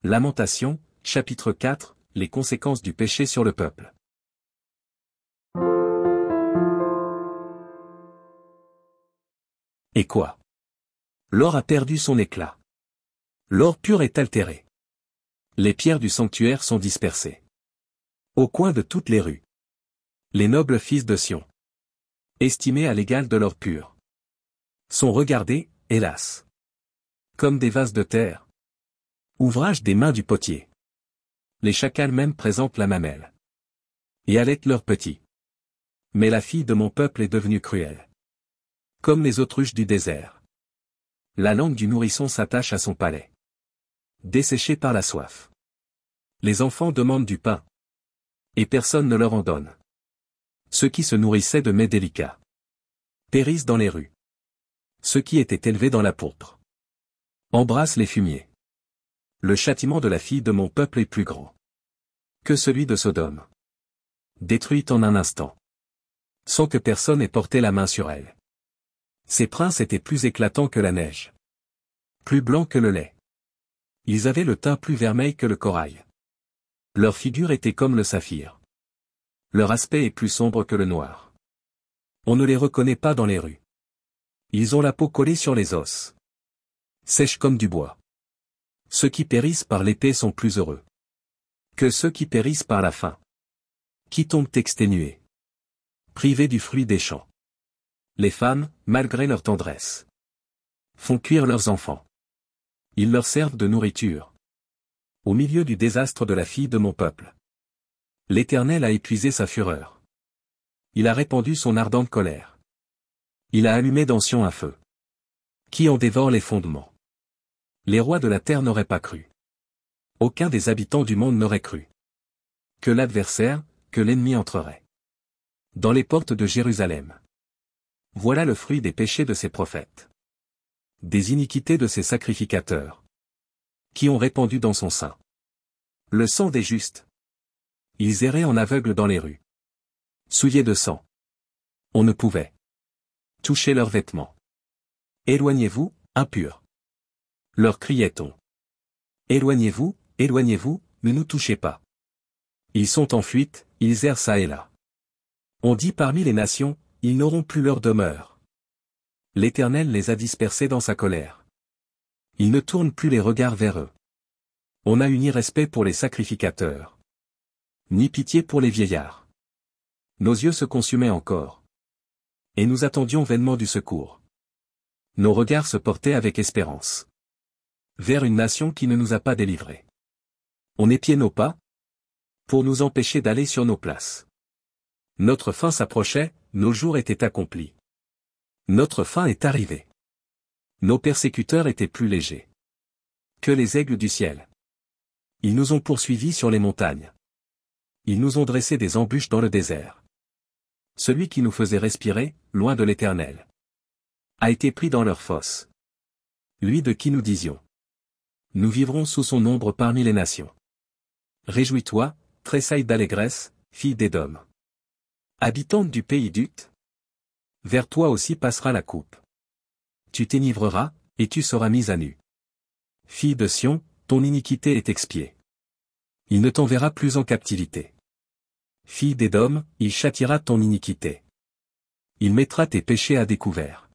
Lamentations, chapitre 4, les conséquences du péché sur le peuple. Et quoi? L'or a perdu son éclat. L'or pur est altéré. Les pierres du sanctuaire sont dispersées. Au coin de toutes les rues. Les nobles fils de Sion, estimés à l'égal de l'or pur, sont regardés, hélas, comme des vases de terre, ouvrage des mains du potier. Les chacals même présentent la mamelle et allaitent leurs petits. Mais la fille de mon peuple est devenue cruelle, comme les autruches du désert. La langue du nourrisson s'attache à son palais, desséché par la soif. Les enfants demandent du pain, et personne ne leur en donne. Ceux qui se nourrissaient de mets délicats périssent dans les rues. Ceux qui étaient élevés dans la pourpre embrassent les fumiers. Le châtiment de la fille de mon peuple est plus grand que celui de Sodome, détruite en un instant, sans que personne ait porté la main sur elle. Ces princes étaient plus éclatants que la neige, plus blancs que le lait. Ils avaient le teint plus vermeil que le corail. Leur figure était comme le saphir. Leur aspect est plus sombre que le noir. On ne les reconnaît pas dans les rues. Ils ont la peau collée sur les os, sèche comme du bois. Ceux qui périssent par l'épée sont plus heureux que ceux qui périssent par la faim, qui tombent exténués, privés du fruit des champs. Les femmes, malgré leur tendresse, font cuire leurs enfants. Ils leur servent de nourriture. Au milieu du désastre de la fille de mon peuple, l'Éternel a épuisé sa fureur. Il a répandu son ardente colère. Il a allumé dans Sion un feu qui en dévore les fondements. Les rois de la terre n'auraient pas cru. Aucun des habitants du monde n'aurait cru que l'adversaire, que l'ennemi entrerait dans les portes de Jérusalem. Voilà le fruit des péchés de ses prophètes, des iniquités de ses sacrificateurs, qui ont répandu dans son sein le sang des justes. Ils erraient en aveugles dans les rues, souillés de sang. On ne pouvait toucher leurs vêtements. Éloignez-vous, impurs, leur criait-on. Éloignez-vous, éloignez-vous, ne nous touchez pas. Ils sont en fuite, ils errent çà et là. On dit parmi les nations, ils n'auront plus leur demeure. L'Éternel les a dispersés dans sa colère. Ils ne tournent plus les regards vers eux. On n'a eu ni respect pour les sacrificateurs, ni pitié pour les vieillards. Nos yeux se consumaient encore, et nous attendions vainement du secours. Nos regards se portaient avec espérance vers une nation qui ne nous a pas délivrés. On épiait nos pas pour nous empêcher d'aller sur nos places. Notre fin s'approchait, nos jours étaient accomplis. Notre fin est arrivée. Nos persécuteurs étaient plus légers que les aigles du ciel. Ils nous ont poursuivis sur les montagnes. Ils nous ont dressé des embûches dans le désert. Celui qui nous faisait respirer, loin de l'Éternel, a été pris dans leur fosse. Lui de qui nous disions: nous vivrons sous son ombre parmi les nations. Réjouis-toi, tressaille d'allégresse, fille d'Édom, habitante du pays d'Ut. Vers toi aussi passera la coupe. Tu t'enivreras, et tu seras mise à nu. Fille de Sion, ton iniquité est expiée. Il ne t'enverra plus en captivité. Fille d'Édom, il châtiera ton iniquité. Il mettra tes péchés à découvert.